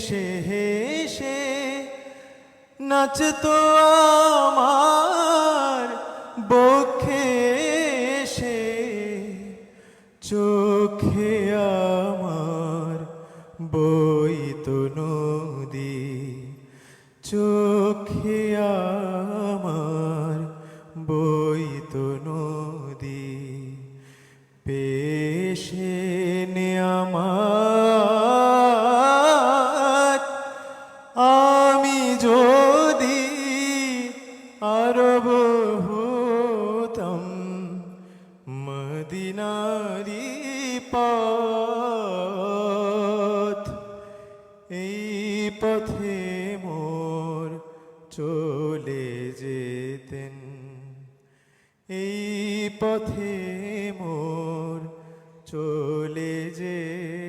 হেসে হেসে নাচতো আমার বক্ষে এসে, চোখে আমার বইতো নদী, চোখে আমার বইতো নদী। পেশেনে আমার আমি যদি আরব হতাম, মদিনারি পথ, এই পথে মোর চলে যেতেন, এই পথে মোর চলে যেতেন।